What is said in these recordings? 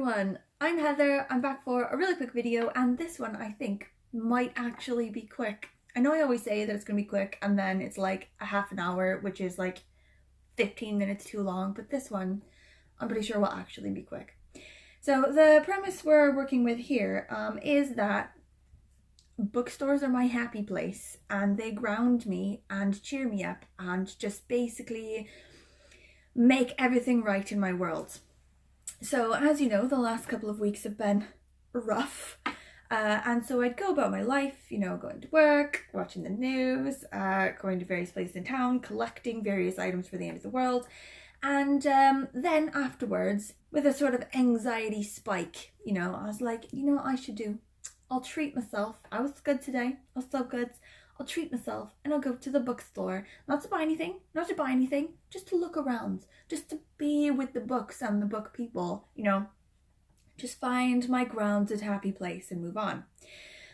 everyone, I'm Heather. I'm back for a really quick video, and this one I think might actually be quick. I know I always say that it's gonna be quick and then it's like a half an hour, which is like 15 minutes too long, but this one I'm pretty sure will actually be quick. So the premise we're working with here is that bookstores are my happy place and they ground me and cheer me up and just basically make everything right in my world. So as you know, the last couple of weeks have been rough, and so I'd go about my life, you know, going to work, watching the news, going to various places in town, collecting various items for the end of the world, and then afterwards, with a sort of anxiety spike, you know, I was like, you know what I should do? I'll treat myself. I was good today. I was so good. I'll treat myself and I'll go to the bookstore. Not to buy anything, just to look around, just to be with the books and the book people, you know, just find my grounded happy place and move on.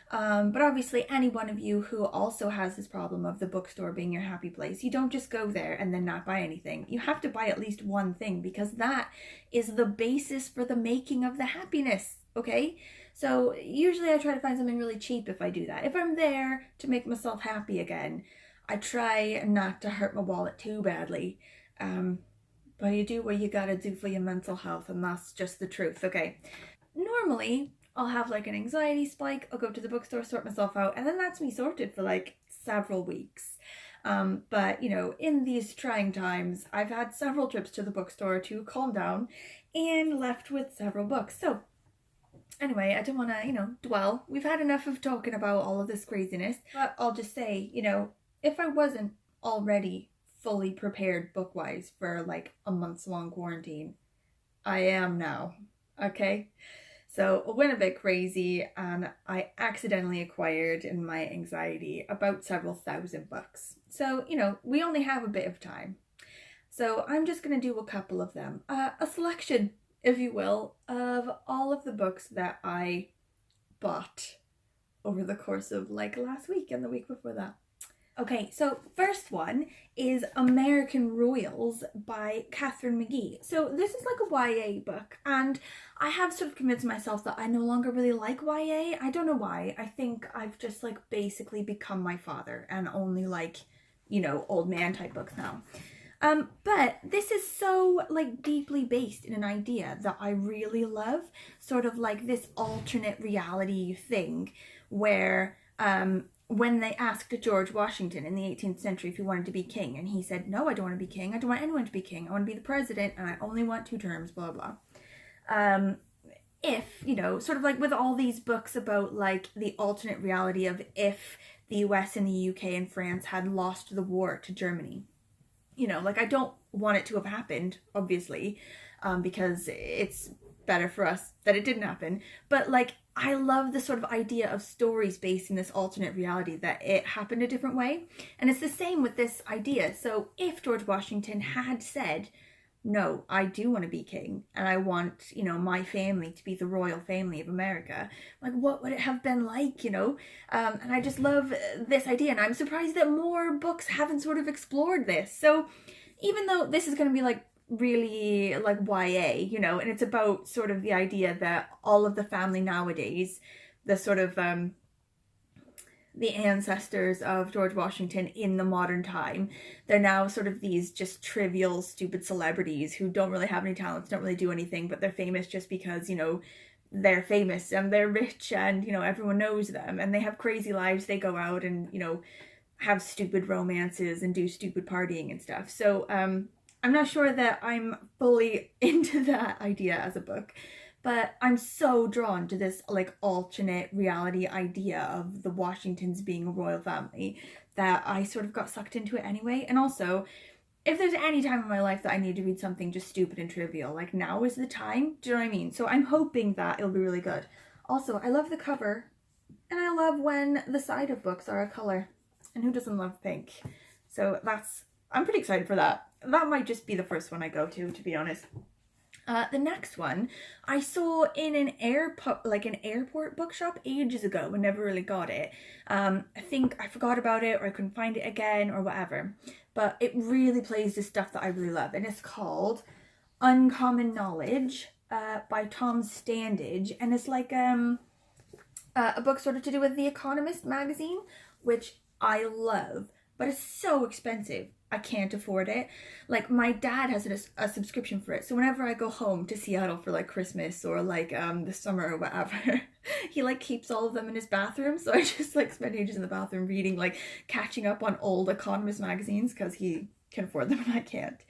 But obviously any one of you who also has this problem of the bookstore being your happy place, you don't just go there and then not buy anything. You have to buy at least one thing because that is the basis for the making of the happiness, okay? So usually I try to find something really cheap if I do that. If I'm there to make myself happy again, I try not to hurt my wallet too badly. But you do what you gotta do for your mental health, and that's just the truth, okay? Normally, I'll have like an anxiety spike, I'll go to the bookstore, sort myself out, and then that's me sorted for like several weeks. But you know, in these trying times, I've had several trips to the bookstore to calm down and left with several books. So anyway, I don't want to, you know, dwell. We've had enough of talking about all of this craziness, but I'll just say, you know, if I wasn't already fully prepared book-wise for like a month's long quarantine, I am now, okay? So I went a bit crazy and I accidentally acquired in my anxiety about several thousand books. So, you know, we only have a bit of time. So I'm just going to do a couple of them, a selection, if you will, of all of the books that I bought over the course of like last week and the week before that. Okay, so first one is American Royals by Catherine McGee. So this is like a YA book, and I have sort of convinced myself that I no longer really like YA. I don't know why. I think I've just like basically become my father and only like, you know, old man type books now. But this is so like deeply based in an idea that I really love, sort of like this alternate reality thing where when they asked George Washington in the 18th century if he wanted to be king, and he said, no, I don't want to be king, I don't want anyone to be king, I want to be the president and I only want 2 terms, blah blah. If, you know, sort of like with all these books about like the alternate reality of if the US and the UK and France had lost the war to Germany. You know, like I don't want it to have happened, obviously, because it's better for us that it didn't happen. But like, I love the sort of idea of stories based in this alternate reality that it happened a different way. And it's the same with this idea. So if George Washington had said, no, I do want to be king and I want, you know, my family to be the royal family of America, like what would it have been like, you know? And I just love this idea, and I'm surprised that more books haven't sort of explored this. So even though this is going to be like really like YA, you know, and it's about sort of the idea that all of the family nowadays, the sort of the ancestors of George Washington in the modern time, they're now sort of these just trivial, stupid celebrities who don't really have any talents, don't really do anything, but they're famous just because, you know, they're famous and they're rich and, you know, everyone knows them and they have crazy lives. They go out and, you know, have stupid romances and do stupid partying and stuff. So I'm not sure that I'm fully into that idea as a book. But I'm so drawn to this like alternate reality idea of the Washingtons being a royal family that I sort of got sucked into it anyway. And also, if there's any time in my life that I need to read something just stupid and trivial, like now is the time. Do you know what I mean? So I'm hoping that it'll be really good. Also, I love the cover, and I love when the side of books are a color. And who doesn't love pink? So I'm pretty excited for that. That might just be the first one I go to be honest. The next one I saw in an airport bookshop ages ago and never really got it. I think I forgot about it or I couldn't find it again or whatever. But it really plays the stuff that I really love, and it's called Uncommon Knowledge by Tom Standage, and it's like a book sort of to do with The Economist magazine, which I love, but it's so expensive. I can't afford it. Like, my dad has a subscription for it, so whenever I go home to Seattle for like Christmas or like the summer or whatever, he like keeps all of them in his bathroom, so I just like spend ages in the bathroom reading, like catching up on old Economist magazines because he can afford them and I can't.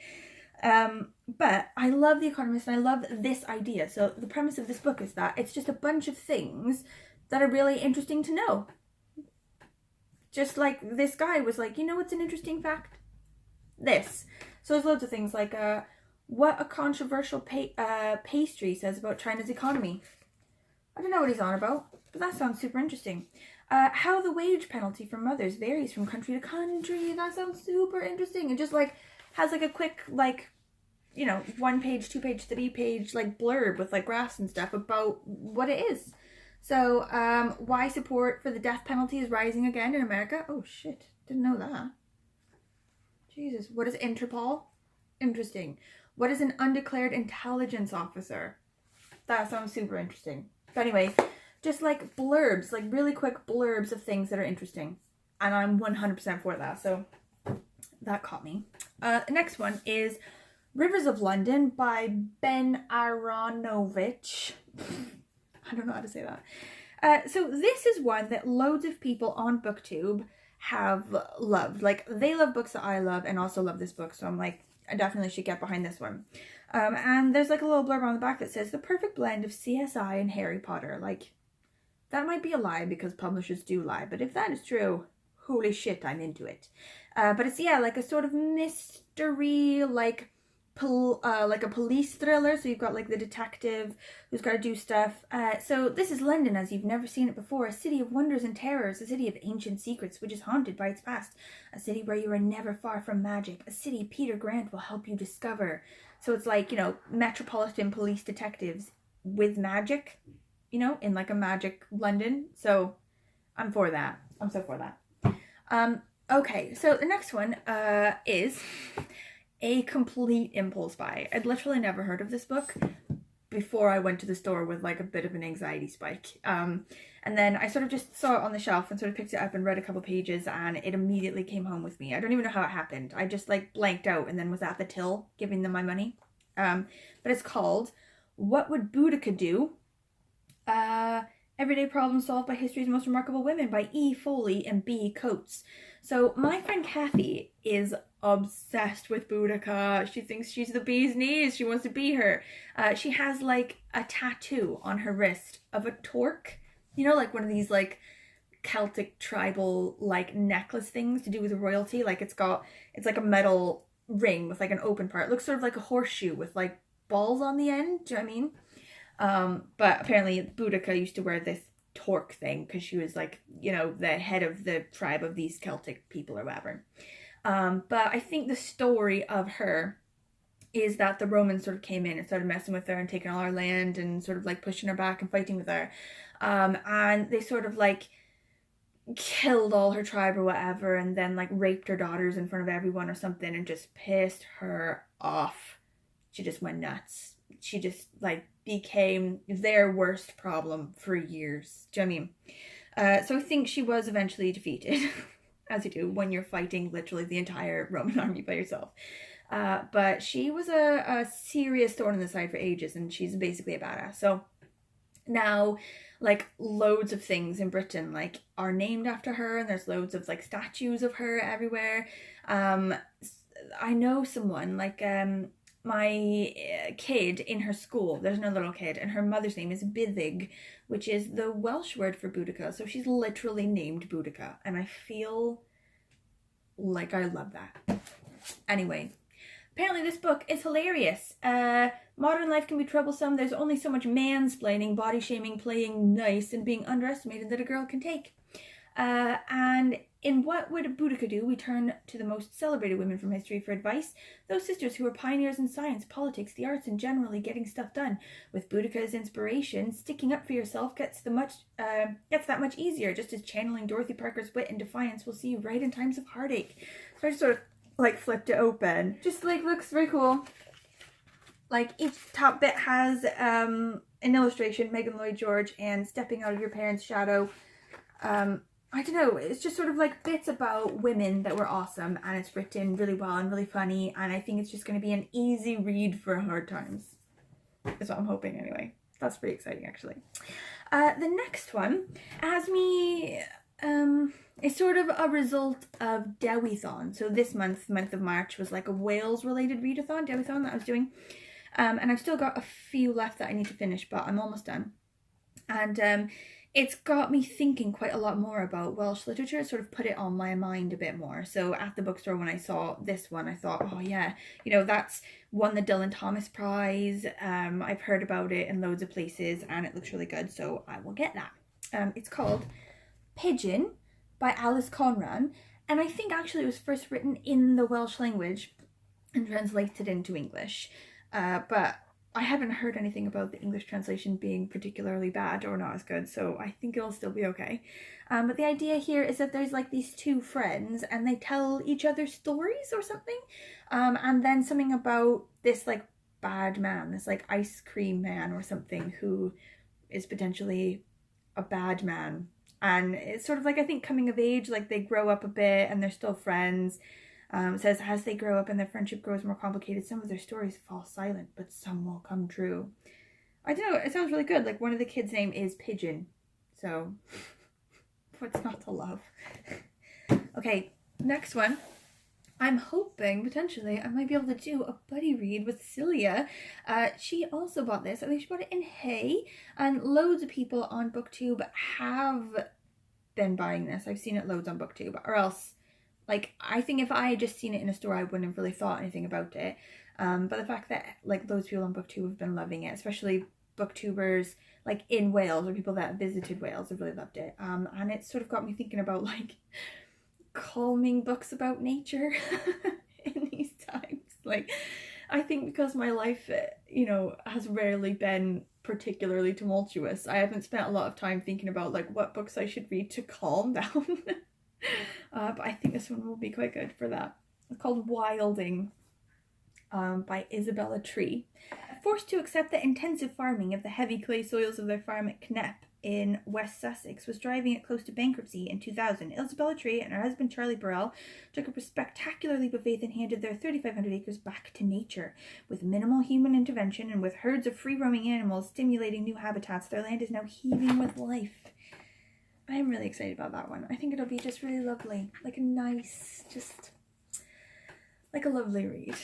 But I love The Economist and I love this idea. So the premise of this book is that it's just a bunch of things that are really interesting to know. Just like this guy was like, you know what's an interesting fact? This. So there's loads of things like what a controversial pastry says about China's economy. I don't know what he's on about, but that sounds super interesting. How the wage penalty for mothers varies from country to country. That sounds super interesting. It just like has like a quick like, you know, 1 page, 2 page, 3 page like blurb with like graphs and stuff about what it is. So why support for the death penalty is rising again in America. Oh shit, didn't know that. Jesus, what is Interpol? Interesting. What is an undeclared intelligence officer? That sounds super interesting. But anyway, just like blurbs, like really quick blurbs of things that are interesting. And I'm 100% for that, so that caught me. The next one is Rivers of London by Ben Aronovich. I don't know how to say that. So this is one that loads of people on BookTube have loved. Like, they love books that I love and also love this book, so I'm like, I definitely should get behind this one. And there's like a little blurb on the back that says the perfect blend of CSI and Harry Potter. Like, that might be a lie because publishers do lie, but if that is true, holy shit, I'm into it. But it's, yeah, like a sort of mystery, like a police thriller. So you've got like the detective who's got to do stuff. So this is London as you've never seen it before, a city of wonders and terrors, a city of ancient secrets which is haunted by its past, a city where you are never far from magic, a city Peter Grant will help you discover. So it's like, you know, metropolitan police detectives with magic, you know, in like a magic London. So I'm for that. I'm so for that. Okay, so the next one is A Complete Impulse Buy. I'd literally never heard of this book before I went to the store with like a bit of an anxiety spike. And then I sort of just saw it on the shelf and sort of picked it up and read a couple pages and it immediately came home with me. I don't even know how it happened. I just like blanked out and then was at the till giving them my money. But it's called What Would Boudica Do? Everyday Problems Solved by History's Most Remarkable Women by E. Foley and B. Coates. So my friend Kathy is obsessed with Boudica. She thinks she's the bee's knees. She wants to be her. She has like a tattoo on her wrist of a torque. You know, like one of these like Celtic tribal like necklace things to do with royalty. Like it's like a metal ring with like an open part. It looks sort of like a horseshoe with like balls on the end. Do you know what I mean? But apparently Boudica used to wear this torque thing because she was like, you know, the head of the tribe of these Celtic people or whatever. But I think the story of her is that the Romans sort of came in and started messing with her and taking all her land and sort of like pushing her back and fighting with her. And they sort of like killed all her tribe or whatever and then like raped her daughters in front of everyone or something and just pissed her off. She just went nuts. She just like became their worst problem for years. Do you know what I mean? So I think she was eventually defeated, as you do when you're fighting literally the entire Roman army by yourself. But she was a serious thorn in the side for ages, and she's basically a badass. So now, like, loads of things in Britain like are named after her, and there's loads of like statues of her everywhere. I know someone like my kid in her school, there's another little kid, and her mother's name is Bithig, which is the Welsh word for Boudica. So she's literally named Boudica, and I feel like I love that. Anyway, apparently this book is hilarious. Modern life can be troublesome. There's only so much mansplaining, body shaming, playing nice, and being underestimated that a girl can take. And in What Would Boudica Do? We turn to the most celebrated women from history for advice. Those sisters who were pioneers in science, politics, the arts, and generally getting stuff done. With Boudica's inspiration, sticking up for yourself gets that much easier, just as channeling Dorothy Parker's wit and defiance will see you right in times of heartache. So I just sort of like flipped it open. Just like looks very cool. Like each top bit has an illustration, Megan Lloyd George, and stepping out of your parents' shadow. I don't know, it's just sort of like bits about women that were awesome, and it's written really well and really funny, and I think it's just going to be an easy read for hard times. That's what I'm hoping anyway. That's pretty exciting actually. The next one has me, it's sort of a result of Dewiathon. So this month of March, was like a Wales related readathon, Dewiathon, that I was doing. And I've still got a few left that I need to finish, but I'm almost done. And it's got me thinking quite a lot more about Welsh literature, sort of put it on my mind a bit more. So at the bookstore when I saw this one, I thought, oh yeah, you know, that's won the Dylan Thomas Prize. I've heard about it in loads of places and it looks really good, so I will get that. It's called Pigeon by Alice Conran, and I think actually it was first written in the Welsh language and translated into English. But I haven't heard anything about the English translation being particularly bad or not as good, so I think it'll still be okay. But the idea here is that there's like these two friends and they tell each other stories or something. And then something about this like bad man, this like ice cream man or something who is potentially a bad man. And it's sort of like, I think, coming of age, like they grow up a bit and they're still friends. It says, as they grow up and their friendship grows more complicated, some of their stories fall silent, but some will come true. I don't know, it sounds really good. Like one of the kids' name is Pigeon, so what's not to love? Okay, next one. I'm hoping, potentially, I might be able to do a buddy read with Celia. She also bought this. I think she bought it in Hay, and loads of people on BookTube have been buying this. I've seen it loads on BookTube, or else, like, I think if I had just seen it in a store, I wouldn't have really thought anything about it. But the fact that, like, loads of people on BookTube have been loving it, especially booktubers, like, in Wales, or people that visited Wales, have really loved it. And it sort of got me thinking about, like, calming books about nature in these times. Like, I think because my life, you know, has rarely been particularly tumultuous, I haven't spent a lot of time thinking about, like, what books I should read to calm down. But I think this one will be quite good for that. It's called Wilding, by Isabella Tree. Forced to accept the intensive farming of the heavy clay soils of their farm at Knepp in West Sussex was driving it close to bankruptcy in 2000. Isabella Tree and her husband Charlie Burrell took up a spectacular leap of faith and handed their 3,500 acres back to nature. With minimal human intervention and with herds of free-roaming animals stimulating new habitats, their land is now heaving with life. I'm really excited about that one. I think it'll be just really lovely. Like a nice, just like a lovely read.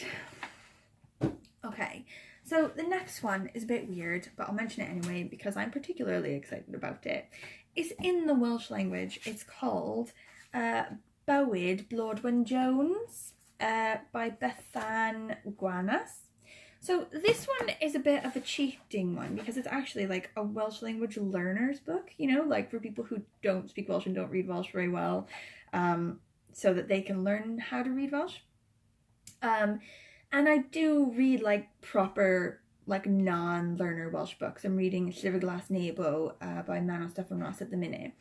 Okay, so the next one is a bit weird, but I'll mention it anyway because I'm particularly excited about it. It's in the Welsh language. It's called Bywyd Blodwen Jones by Bethan Gwanas. So this one is a bit of a cheating one because it's actually like a Welsh language learner's book, you know, like for people who don't speak Welsh and don't read Welsh very well, so that they can learn how to read Welsh. And I do read like proper, like non-learner Welsh books. I'm reading Llyfr Glas Nebo by Manon Steffan Ross at the minute.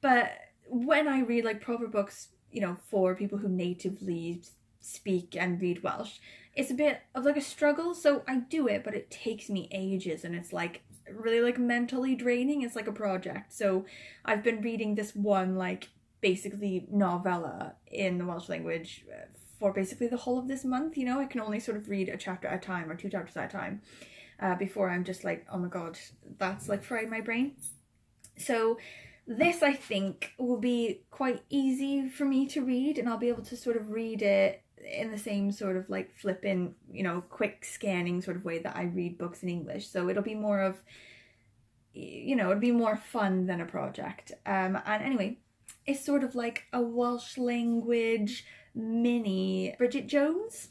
But when I read like proper books, you know, for people who natively speak and read Welsh, it's a bit of like a struggle. So I do it, but it takes me ages and it's like really like mentally draining. It's like a project. So I've been reading this one like basically novella in the Welsh language for basically the whole of this month. You know, I can only sort of read a chapter at a time or 2 chapters at a time before I'm just like, oh my god, that's like fried my brain. So this I think will be quite easy for me to read and I'll be able to sort of read it in the same sort of like flipping, you know, quick scanning sort of way that I read books in English. So it'll be more of, you know, it'll be more fun than a project. And anyway, it's sort of like a Welsh language mini Bridget Jones.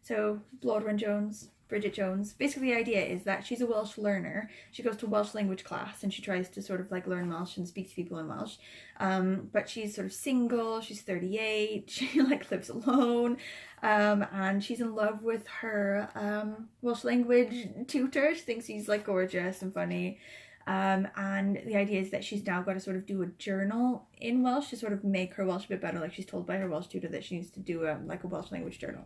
So Blodwen Jones, Bridget Jones. Basically the idea is that she's a Welsh learner. She goes to Welsh language class and she tries to sort of like learn Welsh and speak to people in Welsh. But she's sort of single, she's 38, she like lives alone, and she's in love with her Welsh language tutor. She thinks he's like gorgeous and funny. And the idea is that she's now got to sort of do a journal in Welsh to sort of make her Welsh a bit better. Like she's told by her Welsh tutor that she needs to do like a Welsh language journal.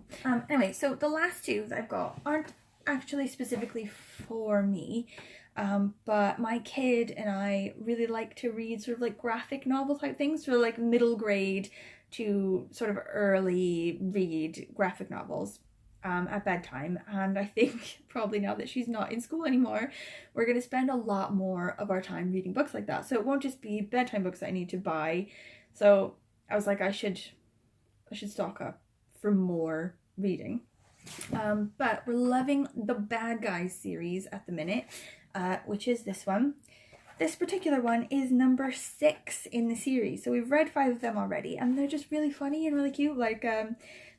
Anyway, so the last two that I've got aren't actually specifically for me, but my kid and I really like to read sort of like graphic novel type things, so like middle grade to sort of early read graphic novels at bedtime. And I think probably now that she's not in school anymore, we're going to spend a lot more of our time reading books like that. So it won't just be bedtime books that I need to buy. So I was like, I should stock up for more reading. But we're loving the Bad Guys series at the minute, which is this one. This particular one is number 6 in the series. So we've read 5 of them already, and they're just really funny and really cute. Like,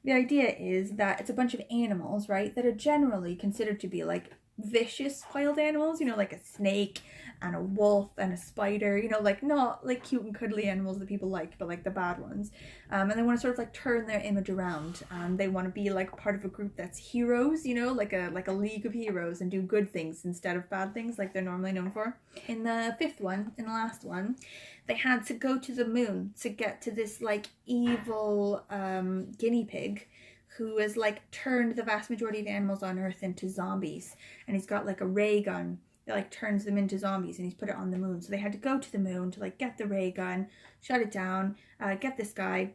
the idea is that it's a bunch of animals, right, that are generally considered to be like vicious wild animals, you know, like a snake and a wolf and a spider, you know, like not like cute and cuddly animals that people like, but like the bad ones. And they want to sort of like turn their image around, and they want to be like part of a group that's heroes, you know, like a league of heroes, and do good things instead of bad things like they're normally known for. In the 5th one, in the last one, they had to go to the moon to get to this like evil guinea pig who has like turned the vast majority of animals on Earth into zombies, and he's got like a ray gun that like turns them into zombies, and he's put it on the moon. So they had to go to the moon to like get the ray gun, shut it down, get this guy.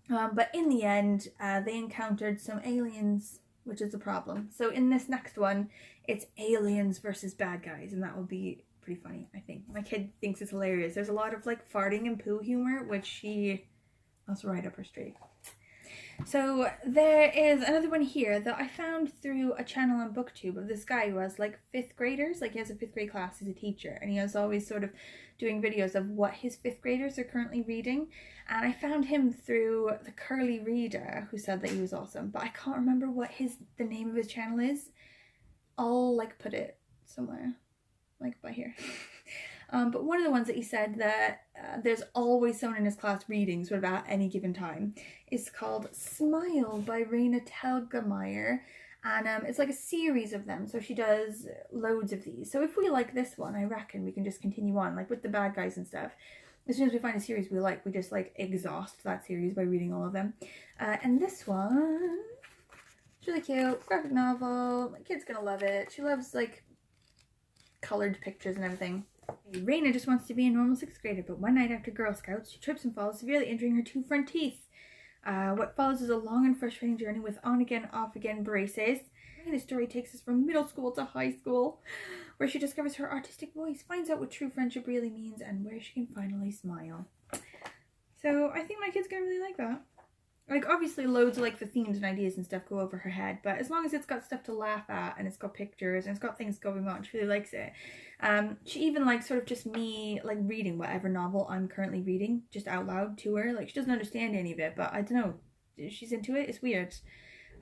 But in the end, they encountered some aliens, which is a problem. So in this next one, it's aliens versus bad guys, and that will be pretty funny, I think. My kid thinks it's hilarious. There's a lot of like farting and poo humor, which that's right up her street. So there is another one here that I found through a channel on BookTube of this guy who has like 5th graders. Like, he has a 5th grade class, he's a teacher, and he is always sort of doing videos of what his 5th graders are currently reading. And I found him through the Curly Reader, who said that he was awesome, but I can't remember what the name of his channel is. I'll like put it somewhere, like by here. But one of the ones that he said that there's always someone in his class reading sort of at any given time is called Smile by Raina Telgemeier. And it's like a series of them. So she does loads of these. So if we like this one, I reckon we can just continue on, like with the bad guys and stuff. As soon as we find a series we like, we just like exhaust that series by reading all of them. And this one, it's really cute, graphic novel. My kid's gonna love it. She loves like colored pictures and everything. Raina just wants to be a normal 6th grader, but one night after Girl Scouts, she trips and falls, severely injuring her 2 front teeth. What follows is a long and frustrating journey with on-again, off-again braces. The story takes us from middle school to high school, where she discovers her artistic voice, finds out what true friendship really means, and where she can finally smile. So I think my kid's gonna really like that. Like, obviously loads of like the themes and ideas and stuff go over her head, but as long as it's got stuff to laugh at and it's got pictures and it's got things going on, she really likes it. She even likes sort of just me like reading whatever novel I'm currently reading just out loud to her. Like, she doesn't understand any of it, but I don't know, she's into it. It's weird.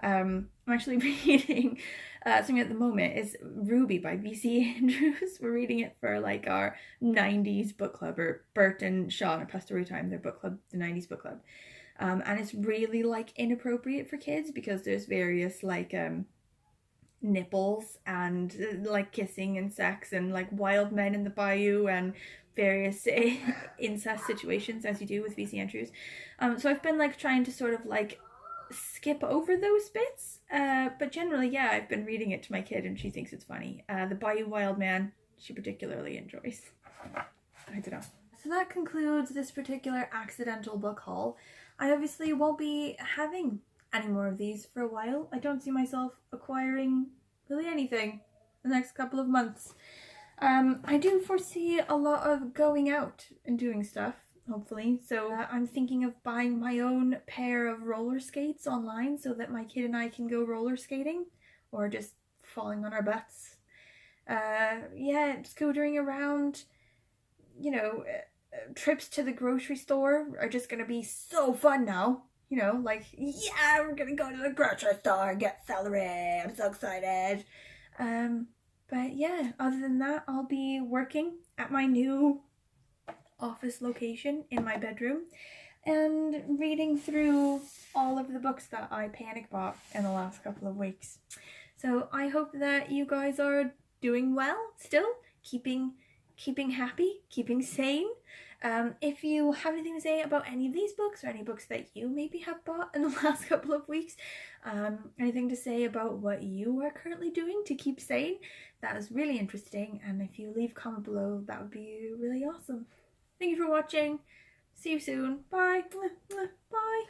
I'm actually reading something at the moment is Ruby by V.C. Andrews. We're reading it for like our 90s book club, or Bert and Sean at Pastory Time, their book club, the 90s book club. And it's really like inappropriate for kids because there's various like nipples and like kissing and sex and like wild men in the bayou and various incest situations, as you do with V.C. Andrews. So I've been like trying to sort of like skip over those bits, but generally, yeah, I've been reading it to my kid and she thinks it's funny. The Bayou Wild Man she particularly enjoys. I don't know. So that concludes this particular accidental book haul. I obviously won't be having any more of these for a while. I don't see myself acquiring really anything the next couple of months. I do foresee a lot of going out and doing stuff, hopefully. So I'm thinking of buying my own pair of roller skates online so that my kid and I can go roller skating, or just falling on our butts. Yeah, scootering around, you know, trips to the grocery store are just gonna be so fun now. You know, like, yeah, we're gonna go to the grocery store and get celery. I'm so excited. But yeah, other than that, I'll be working at my new office location in my bedroom and reading through all of the books that I panic bought in the last couple of weeks. So I hope that you guys are doing well still, keeping keeping happy, keeping sane. If you have anything to say about any of these books or any books that you maybe have bought in the last couple of weeks, anything to say about what you are currently doing to keep sane, that is really interesting. And if you leave a comment below, that would be really awesome. Thank you for watching. See you soon. Bye. Bye.